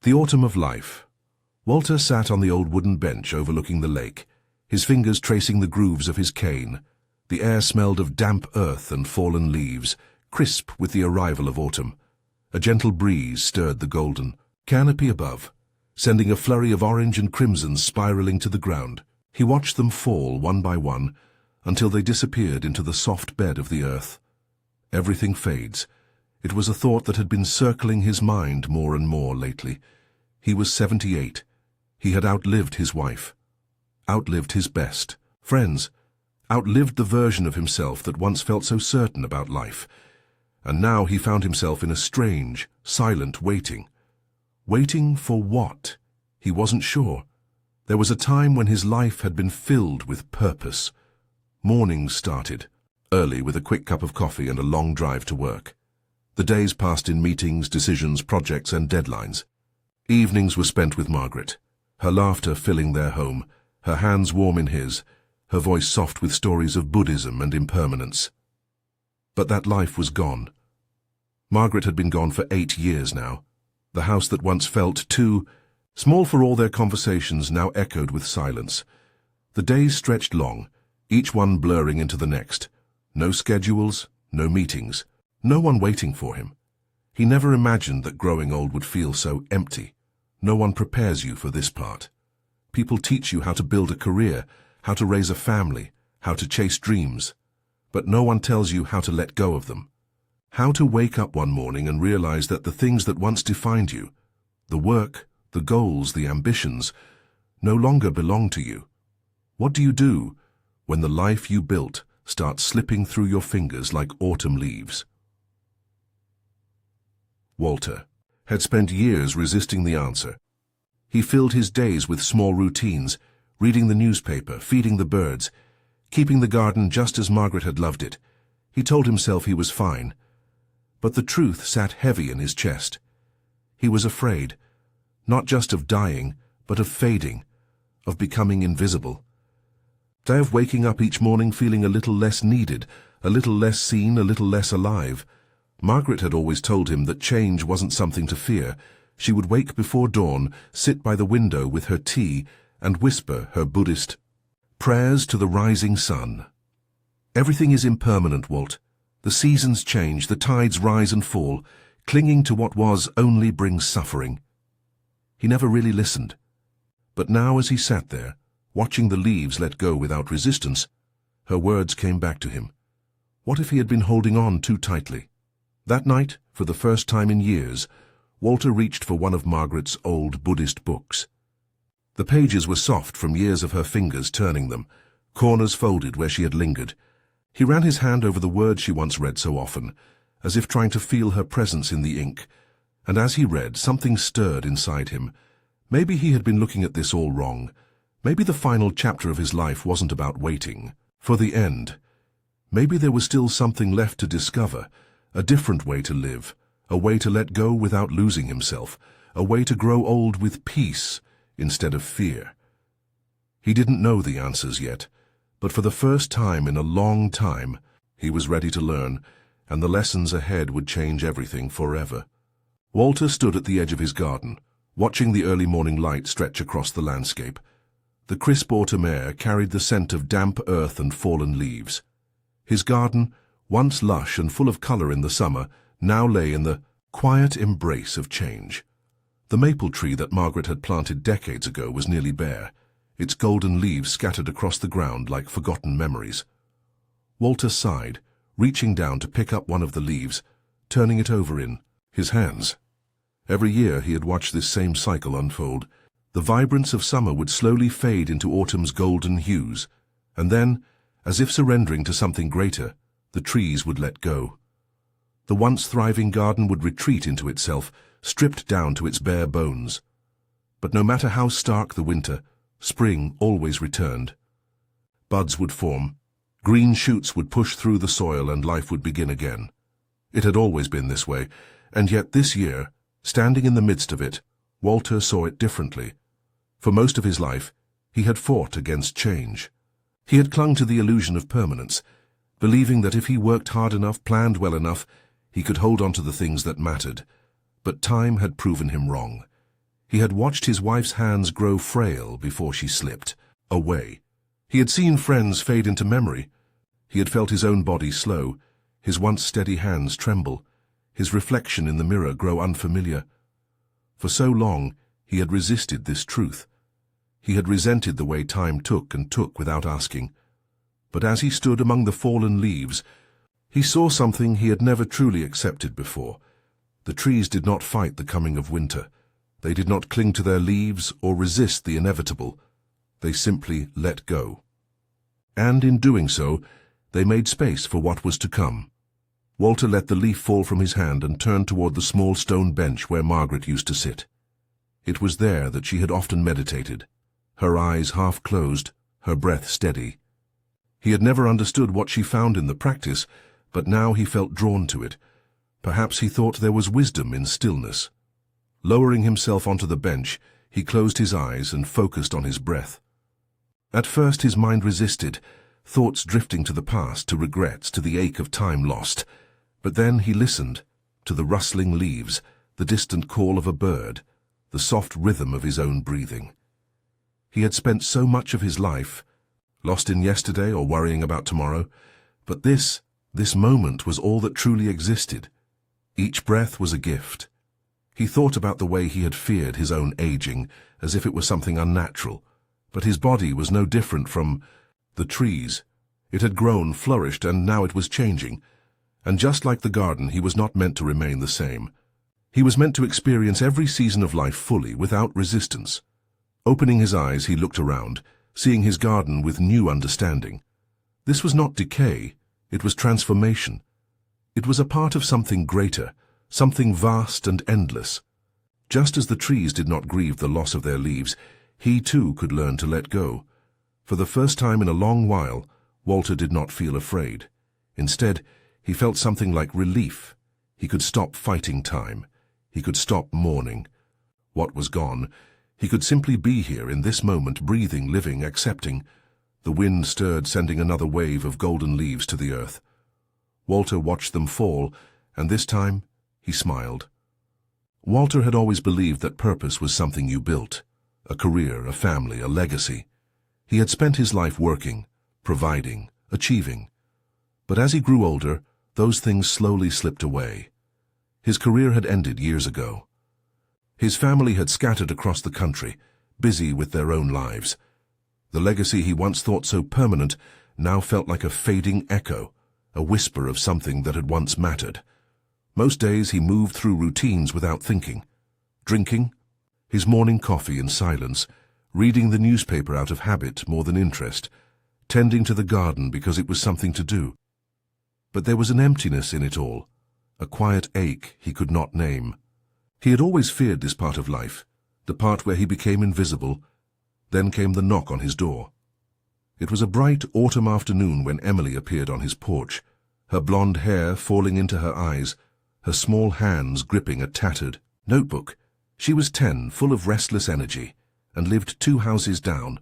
The autumn of life. Walter sat on the old wooden bench overlooking the lake, his fingers tracing the grooves of his cane. The air smelled of damp earth and fallen leaves, crisp with the arrival of autumn. A gentle breeze stirred the golden canopy above, sending a flurry of orange and crimson spiraling to the ground. He watched them fall one by one until they disappeared into the soft bed of the earth. Everything fades. It was a thought that had been circling his mind more and more lately. He was 78. He had outlived his wife, outlived his best friends, outlived the version of himself that once felt so certain about life. And now he found himself in a strange, silent waiting. Waiting for what? He wasn't sure. There was a time when his life had been filled with purpose. Mornings started, early with a quick cup of coffee and a long drive to work. The days passed in meetings, decisions, projects, and deadlines. Evenings were spent with Margaret, her laughter filling their home, her hands warm in his, her voice soft with stories of Buddhism and impermanence. But that life was gone. Margaret had been gone for 8 years now. The house that once felt too small for all their conversations now echoed with silence. The days stretched long, each one blurring into the next. No schedules, no meetings, no one waiting for him. He never imagined that growing old would feel so empty. No one prepares you for this part. People teach you how to build a career, how to raise a family, how to chase dreams. But no one tells you how to let go of them. How to wake up one morning and realize that the things that once defined you, the work, the goals, the ambitions, no longer belong to you. What do you do when the life you built starts slipping through your fingers like autumn leaves? Walter had spent years resisting the answer. He filled his days with small routines, reading the newspaper, feeding the birds, keeping the garden just as Margaret had loved it. He told himself he was fine. But the truth sat heavy in his chest. He was afraid, not just of dying, but of fading, of becoming invisible. Of waking up each morning feeling a little less needed, a little less seen, a little less alive. Margaret had always told him that change wasn't something to fear. She would wake before dawn, sit by the window with her tea, and whisper her Buddhist prayers to the rising sun. Everything is impermanent, Walt. The seasons change, the tides rise and fall. Clinging to what was only brings suffering. He never really listened. But now as he sat there, watching the leaves let go without resistance, her words came back to him. What if he had been holding on too tightly? That night, for the first time in years, Walter reached for one of Margaret's old Buddhist books. The pages were soft from years of her fingers turning them, corners folded where she had lingered. He ran his hand over the words she once read so often, as if trying to feel her presence in the ink. And as he read, something stirred inside him. Maybe he had been looking at this all wrong. Maybe the final chapter of his life wasn't about waiting for the end. Maybe there was still something left to discover, a different way to live, a way to let go without losing himself, a way to grow old with peace instead of fear. He didn't know the answers yet, but for the first time in a long time, he was ready to learn, and the lessons ahead would change everything forever. Walter stood at the edge of his garden, watching the early morning light stretch across the landscape. The crisp autumn air carried the scent of damp earth and fallen leaves. His garden, once lush and full of color in the summer, now lay in the quiet embrace of change. The maple tree that Margaret had planted decades ago was nearly bare, its golden leaves scattered across the ground like forgotten memories. Walter sighed, reaching down to pick up one of the leaves, turning it over in his hands. Every year he had watched this same cycle unfold. The vibrance of summer would slowly fade into autumn's golden hues, and then, as if surrendering to something greater, the trees would let go. The once thriving garden would retreat into itself, stripped down to its bare bones. But no matter how stark the winter, spring always returned. Buds would form, green shoots would push through the soil, and life would begin again. It had always been this way, and yet this year, standing in the midst of it, Walter saw it differently. For most of his life, he had fought against change. He had clung to the illusion of permanence, believing that if he worked hard enough, planned well enough, he could hold on to the things that mattered. But time had proven him wrong. He had watched his wife's hands grow frail before she slipped away. He had seen friends fade into memory. He had felt his own body slow, his once steady hands tremble, his reflection in the mirror grow unfamiliar. For so long, he had resisted this truth. He had resented the way time took and took without asking. But as he stood among the fallen leaves, he saw something he had never truly accepted before. The trees did not fight the coming of winter. They did not cling to their leaves or resist the inevitable. They simply let go. And in doing so, they made space for what was to come. Walter let the leaf fall from his hand and turned toward the small stone bench where Margaret used to sit. It was there that she had often meditated, her eyes half closed, her breath steady. He had never understood what she found in the practice, but now he felt drawn to it. Perhaps he thought there was wisdom in stillness. Lowering himself onto the bench, he closed his eyes and focused on his breath. At first his mind resisted, thoughts drifting to the past, to regrets, to the ache of time lost. But then he listened, to the rustling leaves, the distant call of a bird, the soft rhythm of his own breathing. He had spent so much of his life, lost in yesterday or worrying about tomorrow, but this moment was all that truly existed. Each breath was a gift. He thought about the way he had feared his own aging, as if it were something unnatural, but his body was no different from the trees. It had grown, flourished, and now it was changing. And just like the garden, he was not meant to remain the same. He was meant to experience every season of life fully, without resistance. Opening his eyes, he looked around, seeing his garden with new understanding. This was not decay, it was transformation. It was a part of something greater, something vast and endless. Just as the trees did not grieve the loss of their leaves, he too could learn to let go. For the first time in a long while, Walter did not feel afraid. Instead, he felt something like relief. He could stop fighting time. He could stop mourning. What was gone, he could simply be here in this moment, breathing, living, accepting. The wind stirred, sending another wave of golden leaves to the earth. Walter watched them fall, and this time he smiled. Walter had always believed that purpose was something you built, a career, a family, a legacy. He had spent his life working, providing, achieving. But as he grew older, those things slowly slipped away. His career had ended years ago. His family had scattered across the country, busy with their own lives. The legacy he once thought so permanent now felt like a fading echo, a whisper of something that had once mattered. Most days he moved through routines without thinking, drinking his morning coffee in silence, reading the newspaper out of habit more than interest, tending to the garden because it was something to do. But there was an emptiness in it all, a quiet ache he could not name. He had always feared this part of life, the part where he became invisible. Then came the knock on his door. It was a bright autumn afternoon when Emily appeared on his porch, her blonde hair falling into her eyes, her small hands gripping a tattered notebook. She was 10, full of restless energy, and lived 2 houses down.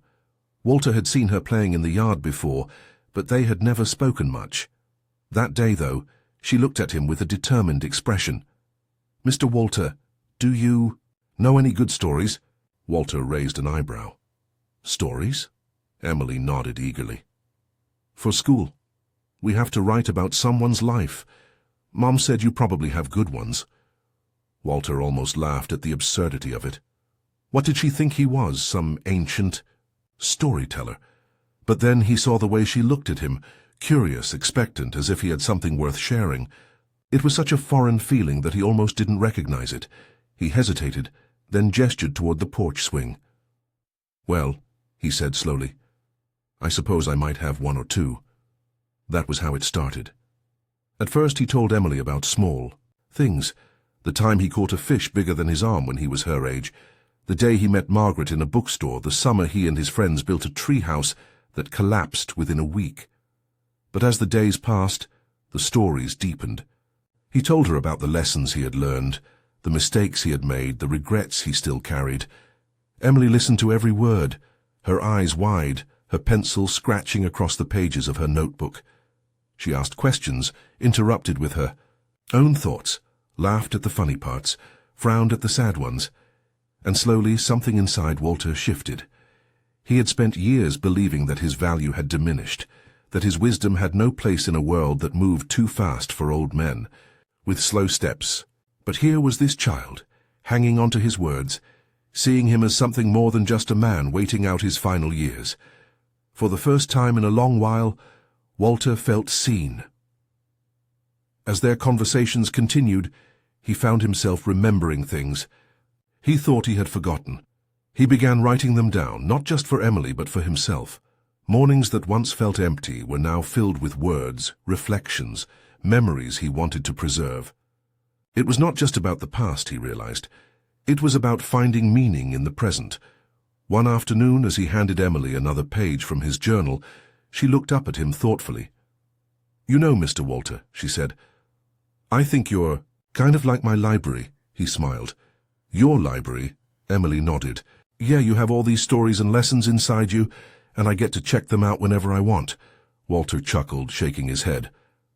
Walter had seen her playing in the yard before, but they had never spoken much. That day, though, she looked at him with a determined expression. "Mr. Walter, do you know any good stories?" Walter raised an eyebrow. "Stories?" Emily nodded eagerly. "For school. We have to write about someone's life. Mom said you probably have good ones." Walter almost laughed at the absurdity of it. What did she think he was, some ancient storyteller? But then he saw the way she looked at him, curious, expectant, as if he had something worth sharing. It was such a foreign feeling that he almost didn't recognize it. He hesitated, then gestured toward the porch swing. "Well," he said slowly, "I suppose I might have 1 or 2. That was how it started. At first he told Emily about small things, the time he caught a fish bigger than his arm when he was her age, the day he met Margaret in a bookstore, the summer he and his friends built a tree house that collapsed within a week. But as the days passed, the stories deepened. He told her about the lessons he had learned, the mistakes he had made, the regrets he still carried. Emily listened to every word, her eyes wide, her pencil scratching across the pages of her notebook. She asked questions, interrupted with her own thoughts, laughed at the funny parts, frowned at the sad ones. And slowly something inside Walter shifted. He had spent years believing that his value had diminished, that his wisdom had no place in a world that moved too fast for old men, with slow steps. But here was this child, hanging on to his words, seeing him as something more than just a man waiting out his final years. For the first time in a long while, Walter felt seen. As their conversations continued, he found himself remembering things he thought he had forgotten. He began writing them down, not just for Emily but for himself. Mornings that once felt empty were now filled with words, reflections, memories he wanted to preserve. It was not just about the past, he realized. It was about finding meaning in the present. One afternoon, as he handed Emily another page from his journal, she looked up at him thoughtfully. "You know, Mr. Walter," she said, "I think you're kind of like my library." He smiled. "Your library?" Emily nodded. "Yeah, you have all these stories and lessons inside you, and I get to check them out whenever I want." Walter chuckled, shaking his head.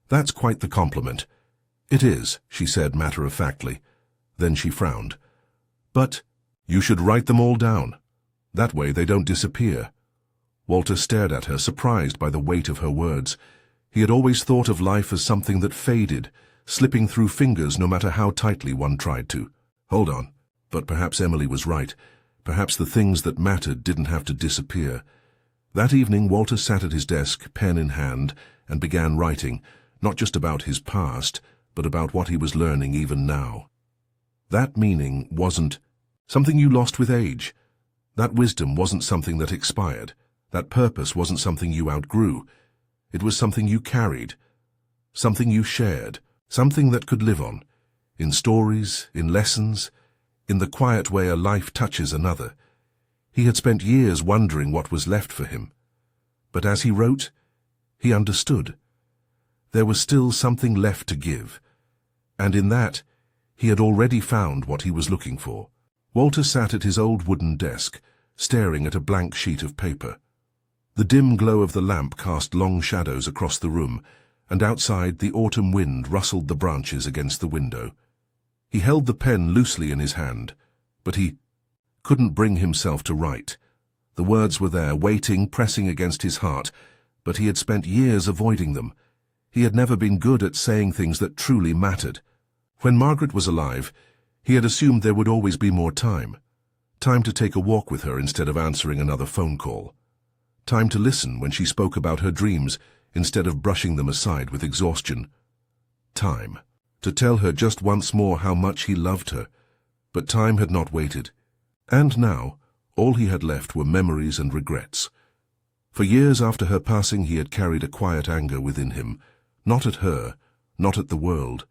"That's quite the compliment." "It is," she said matter-of-factly. Then she frowned. "But you should write them all down. That way they don't disappear." Walter stared at her, surprised by the weight of her words. He had always thought of life as something that faded, slipping through fingers no matter how tightly one tried to. Hold on. But perhaps Emily was right. Perhaps the things that mattered didn't have to disappear. That evening, Walter sat at his desk, pen in hand, and began writing, not just about his past, but about what he was learning even now. That meaning wasn't something you lost with age. That wisdom wasn't something that expired. That purpose wasn't something you outgrew. It was something you carried, something you shared, something that could live on, in stories, in lessons, in the quiet way a life touches another. He had spent years wondering what was left for him. But as he wrote, he understood. There was still something left to give, and in that, he had already found what he was looking for. Walter sat at his old wooden desk, staring at a blank sheet of paper. The dim glow of the lamp cast long shadows across the room, and outside the autumn wind rustled the branches against the window. He held the pen loosely in his hand, but he couldn't bring himself to write. The words were there, waiting, pressing against his heart, but he had spent years avoiding them. He had never been good at saying things that truly mattered. When Margaret was alive, he had assumed there would always be more time. Time to take a walk with her instead of answering another phone call. Time to listen when she spoke about her dreams instead of brushing them aside with exhaustion. Time to tell her just once more how much he loved her. But time had not waited. And now, all he had left were memories and regrets. For years after her passing, he had carried a quiet anger within him, not at her, not at the world,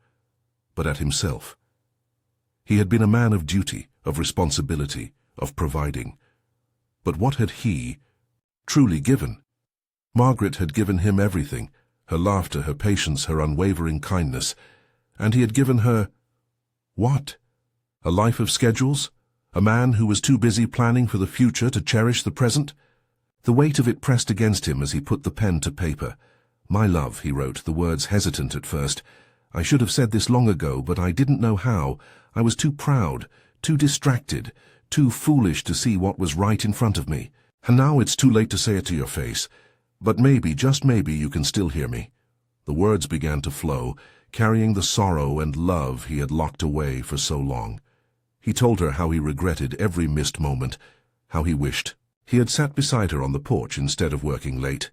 but at himself. He had been a man of duty, of responsibility, of providing. But what had he truly given? Margaret had given him everything, her laughter, her patience, her unwavering kindness, and he had given her what? A life of schedules? A man who was too busy planning for the future to cherish the present? The weight of it pressed against him as he put the pen to paper. "My love," he wrote, the words hesitant at first. "I should have said this long ago, but I didn't know how. I was too proud, too distracted, too foolish to see what was right in front of me. And now it's too late to say it to your face. But maybe, just maybe, you can still hear me." The words began to flow, carrying the sorrow and love he had locked away for so long. He told her how he regretted every missed moment, how he wished he had sat beside her on the porch instead of working late,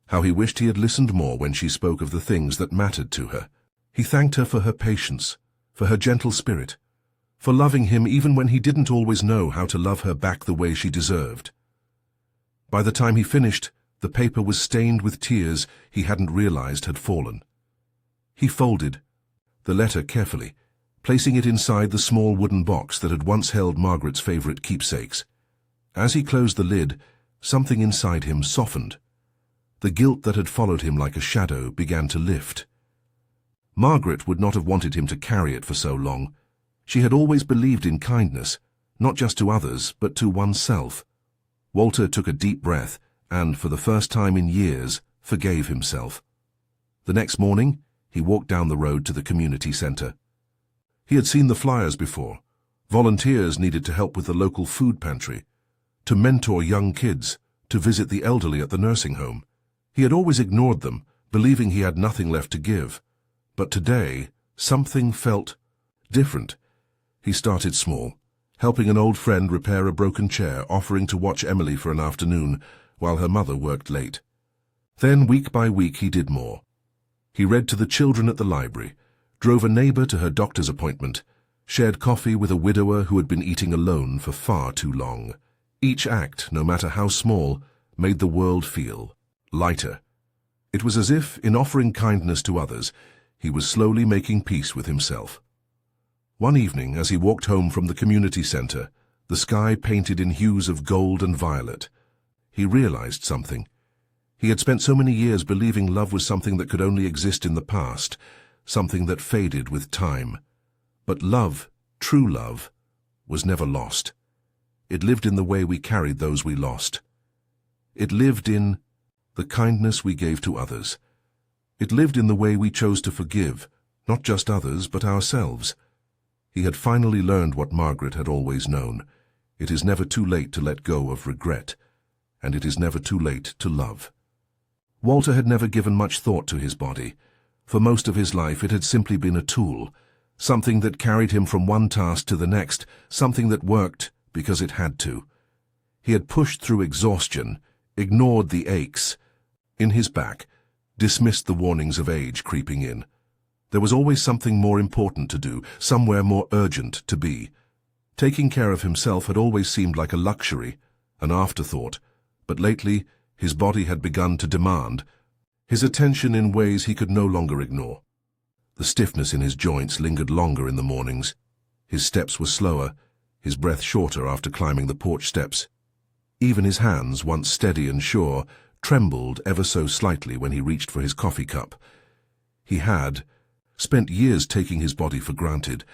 how he wished he had listened more when she spoke of the things that mattered to her. He thanked her for her patience, for her gentle spirit, for loving him even when he didn't always know how to love her back the way she deserved. By the time he finished, the paper was stained with tears he hadn't realized had fallen. He folded the letter carefully, placing it inside the small wooden box that had once held Margaret's favorite keepsakes. As he closed the lid, something inside him softened. The guilt that had followed him like a shadow began to lift. Margaret would not have wanted him to carry it for so long. She had always believed in kindness, not just to others, but to oneself. Walter took a deep breath and, for the first time in years, forgave himself. The next morning, he walked down the road to the community center. He had seen the flyers before, Volunteers needed to help with the local food pantry, to mentor young kids, to visit the elderly at the nursing home. He had always ignored them, believing he had nothing left to give. But today, something felt different. He started small, helping an old friend repair a broken chair, offering to watch Emily for an afternoon while her mother worked late. Then, week by week, he did more. He read to the children at the library, drove a neighbor to her doctor's appointment, shared coffee with a widower who had been eating alone for far too long. Each act, no matter how small, made the world feel lighter. It was as if, in offering kindness to others, he was slowly making peace with himself. One evening, as he walked home from the community center, the sky painted in hues of gold and violet, he realized something. He had spent so many years believing love was something that could only exist in the past, something that faded with time. But love, true love, was never lost. It lived in the way we carried those we lost. It lived in the kindness we gave to others. It lived in the way we chose to forgive, not just others, but ourselves. He had finally learned what Margaret had always known. It is never too late to let go of regret, and it is never too late to love. Walter had never given much thought to his body. For most of his life it had simply been a tool, something that carried him from one task to the next, something that worked because it had to. He had pushed through exhaustion, ignored the aches in his back, dismissed the warnings of age creeping in. There was always something more important to do, somewhere more urgent to be. Taking care of himself had always seemed like a luxury, an afterthought, but lately his body had begun to demand his attention in ways he could no longer ignore. The stiffness in his joints lingered longer in the mornings. His steps were slower, his breath shorter after climbing the porch steps. Even his hands, once steady and sure, trembled ever so slightly when he reached for his coffee cup. He had spent years taking his body for granted,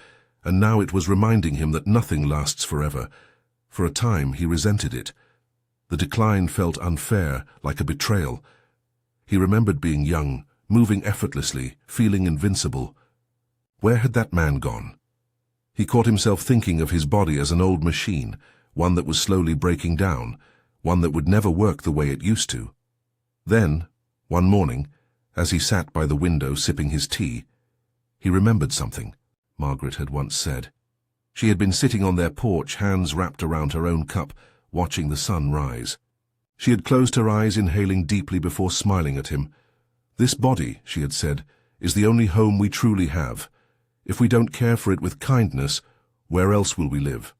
and now it was reminding him that nothing lasts forever. For a time he resented it. The decline felt unfair, like a betrayal. He remembered being young, moving effortlessly, feeling invincible. Where had that man gone? He caught himself thinking of his body as an old machine, one that was slowly breaking down, one that would never work the way it used to. Then, one morning, as he sat by the window sipping his tea, he remembered something Margaret had once said. She had been sitting on their porch, hands wrapped around her own cup, watching the sun rise. She had closed her eyes, inhaling deeply before smiling at him. "This body," she had said, "is the only home we truly have. If we don't care for it with kindness, where else will we live?"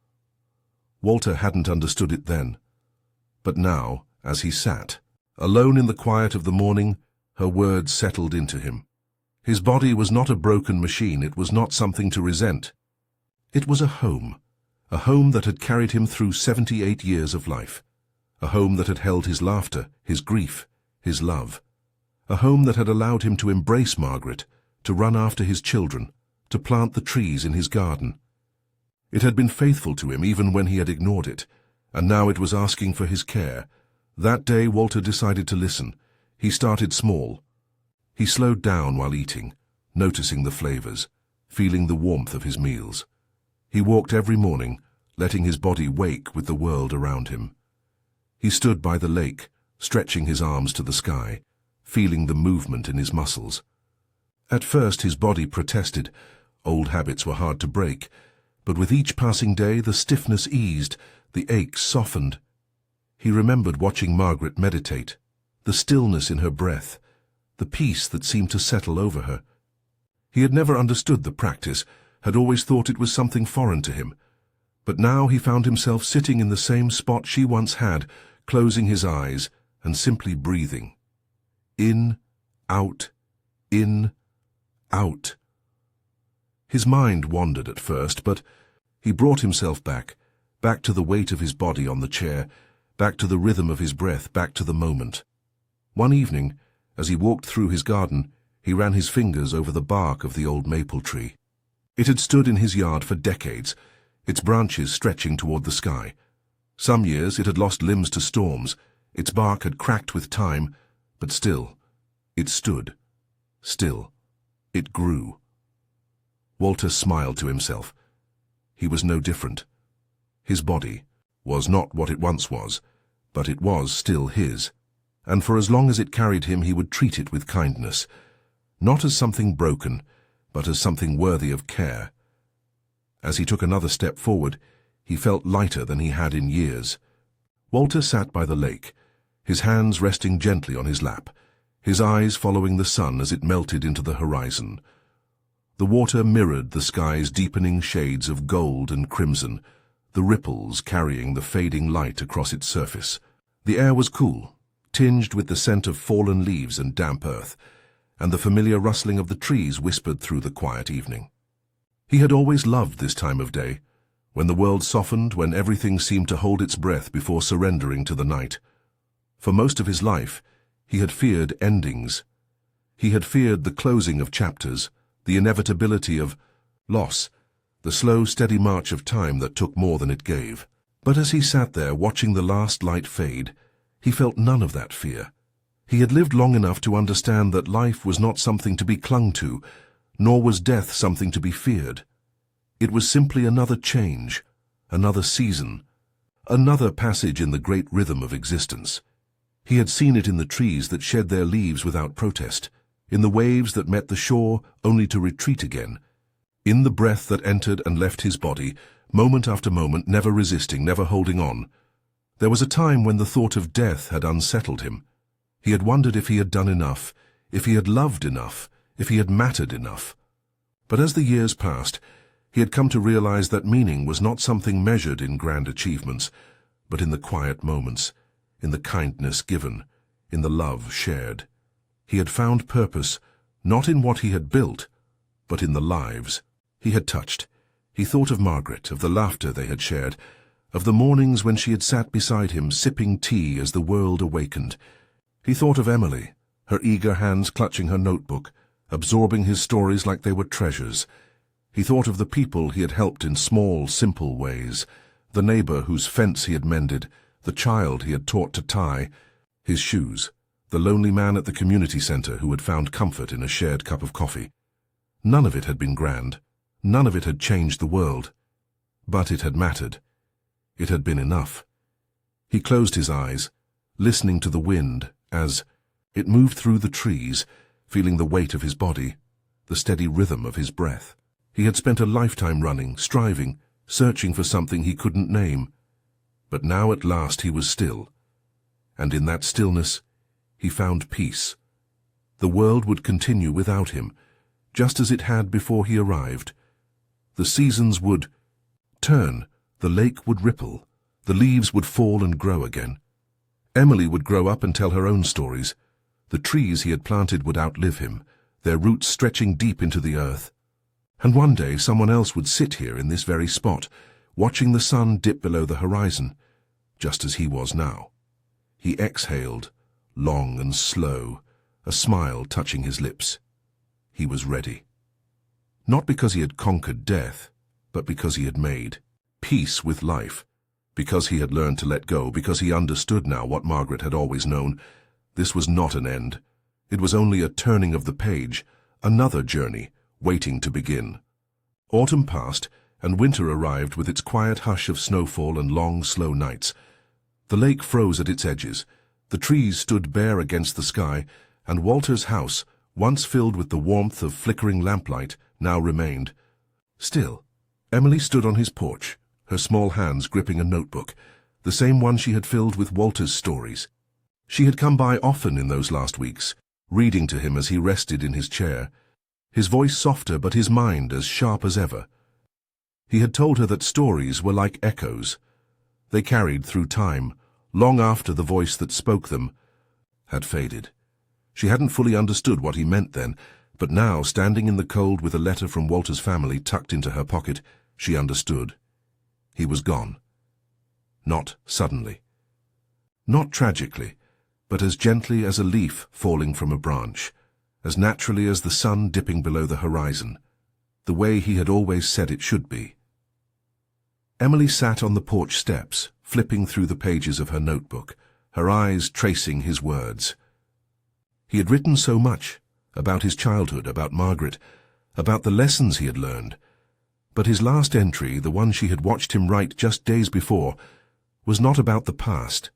Walter hadn't understood it then. But now, as he sat, alone in the quiet of the morning, her words settled into him. His body was not a broken machine, it was not something to resent. It was a home that had carried him through 78 years of life, a home that had held his laughter, his grief, his love, a home that had allowed him to embrace Margaret, to run after his children, to plant the trees in his garden. It had been faithful to him even when he had ignored it, and now it was asking for his care. That day Walter decided to listen. He started small. He slowed down while eating, noticing the flavors, feeling the warmth of his meals. He walked every morning, letting his body wake with the world around him. He stood by the lake, stretching his arms to the sky, feeling the movement in his muscles. At first his body protested. Old habits were hard to break, but with each passing day the stiffness eased, the aches softened. He remembered watching Margaret meditate, the stillness in her breath, the peace that seemed to settle over her. He had never understood the practice, had always thought it was something foreign to him. But now he found himself sitting in the same spot she once had, closing his eyes and simply breathing. In, out, in, out. His mind wandered at first, but he brought himself back to the weight of his body on the chair, back to the rhythm of his breath, back to the moment. One evening, as he walked through his garden, he ran his fingers over the bark of the old maple tree. It had stood in his yard for decades, its branches stretching toward the sky. Some years it had lost limbs to storms, its bark had cracked with time, but still, it stood. Still, it grew. Walter smiled to himself. he was no different. His body was not what it once was, but it was still his, and for as long as it carried him he would treat it with kindness, not as something broken, but as something worthy of care. As he took another step forward, he felt lighter than he had in years. Walter sat by the lake, his hands resting gently on his lap, his eyes following the sun as it melted into the horizon. The water mirrored the sky's deepening shades of gold and crimson, the ripples carrying the fading light across its surface. The air was cool, tinged with the scent of fallen leaves and damp earth, and the familiar rustling of the trees whispered through the quiet evening. He had always loved this time of day, when the world softened, when everything seemed to hold its breath before surrendering to the night. For most of his life, he had feared endings. He had feared the closing of chapters, the inevitability of loss, the slow, steady march of time that took more than it gave. But as he sat there watching the last light fade, he felt none of that fear. He had lived long enough to understand that life was not something to be clung to, nor was death something to be feared. It was simply another change, another season, another passage in the great rhythm of existence. He had seen it in the trees that shed their leaves without protest, in the waves that met the shore only to retreat again, in the breath that entered and left his body, moment after moment, never resisting, never holding on. There was a time when the thought of death had unsettled him. He had wondered if he had done enough, if he had loved enough, if he had mattered enough. But as the years passed, he had come to realize that meaning was not something measured in grand achievements, but in the quiet moments, in the kindness given, in the love shared. He had found purpose, not in what he had built, but in the lives he had touched. He thought of Margaret, of the laughter they had shared, of the mornings when she had sat beside him sipping tea as the world awakened. He thought of Emily, her eager hands clutching her notebook, absorbing his stories like they were treasures. He thought of the people he had helped in small, simple ways, the neighbor whose fence he had mended, the child he had taught to tie his shoes, the lonely man at the community center who had found comfort in a shared cup of coffee. None of it had been grand. None of it had changed the world. But it had mattered. It had been enough. He closed his eyes, listening to the wind as it moved through the trees, feeling the weight of his body, the steady rhythm of his breath. He had spent a lifetime running, striving, searching for something he couldn't name. But now at last he was still. And in that stillness, he found peace. The world would continue without him, just as it had before he arrived. The seasons would turn, the lake would ripple, the leaves would fall and grow again. Emily would grow up and tell her own stories. The trees he had planted would outlive him, their roots stretching deep into the earth. And one day someone else would sit here in this very spot, watching the sun dip below the horizon, just as he was now. He exhaled, long and slow, a smile touching his lips. He was ready. Not because he had conquered death, but because he had made peace with life, because he had learned to let go, because he understood now what Margaret had always known. This was not an end. It was only a turning of the page, another journey, waiting to begin. Autumn passed, and winter arrived with its quiet hush of snowfall and long, slow nights. The lake froze at its edges, the trees stood bare against the sky, and Walter's house, once filled with the warmth of flickering lamplight, now remained. Still, Emily stood on his porch, her small hands gripping a notebook, the same one she had filled with Walter's stories. She had come by often in those last weeks, reading to him as he rested in his chair, his voice softer but his mind as sharp as ever. He had told her that stories were like echoes. They carried through time, long after the voice that spoke them had faded. She hadn't fully understood what he meant then, but now, standing in the cold with a letter from Walter's family tucked into her pocket, she understood. He was gone. Not suddenly. Not tragically, but as gently as a leaf falling from a branch, as naturally as the sun dipping below the horizon, the way he had always said it should be. Emily sat on the porch steps, flipping through the pages of her notebook, her eyes tracing his words. He had written so much, about his childhood, about Margaret, about the lessons he had learned. But his last entry, the one she had watched him write just days before, was not about the past.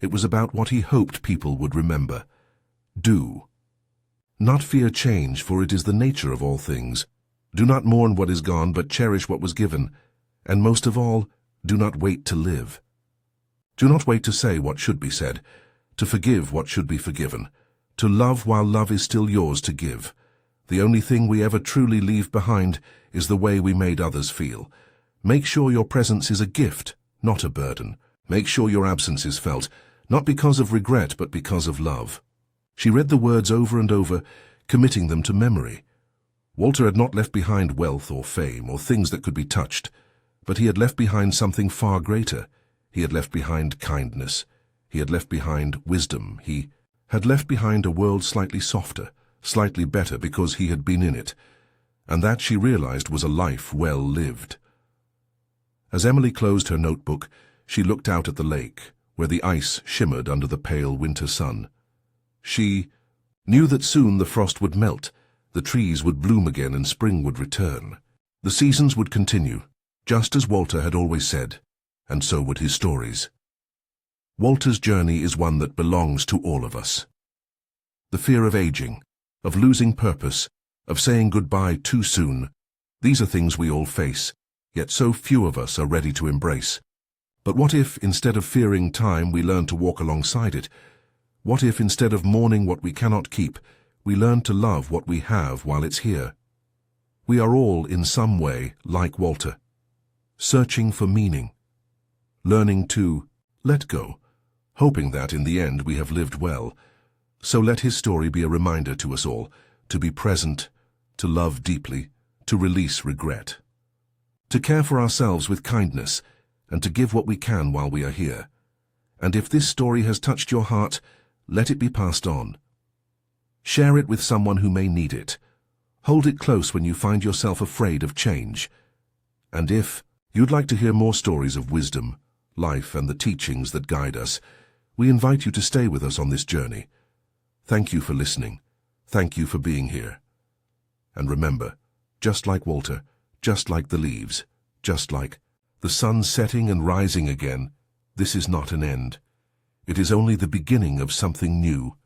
It was about what he hoped people would remember. Do not fear change, for it is the nature of all things. Do not mourn what is gone, but cherish what was given. And most of all, do not wait to live. Do not wait to say what should be said, to forgive what should be forgiven, to love while love is still yours to give. The only thing we ever truly leave behind is the way we made others feel. Make sure your presence is a gift, not a burden. Make sure your absence is felt, not because of regret, but because of love. She read the words over and over, committing them to memory. Walter had not left behind wealth or fame or things that could be touched, but he had left behind something far greater. He had left behind kindness. He had left behind wisdom. He had left behind a world slightly softer, slightly better because he had been in it, and that, she realized, was a life well lived. As Emily closed her notebook, she looked out at the lake, where the ice shimmered under the pale winter sun. She knew that soon the frost would melt, the trees would bloom again, and spring would return. The seasons would continue, just as Walter had always said, and so would his stories. Walter's journey is one that belongs to all of us. The fear of aging, of losing purpose, of saying goodbye too soon, these are things we all face, yet so few of us are ready to embrace. But what if, instead of fearing time, we learn to walk alongside it? What if, instead of mourning what we cannot keep, we learn to love what we have while it's here? We are all, in some way, like Walter, searching for meaning, learning to let go, hoping that, in the end, we have lived well. So let his story be a reminder to us all, to be present, to love deeply, to release regret, to care for ourselves with kindness, and to give what we can while we are here. And if this story has touched your heart, let it be passed on. Share it with someone who may need it. Hold it close when you find yourself afraid of change. And if you'd like to hear more stories of wisdom, life, and the teachings that guide us, we invite you to stay with us on this journey. Thank you for listening. Thank you for being here. And remember, just like Walter, just like the leaves, just like the sun setting and rising again, this is not an end. It is only the beginning of something new.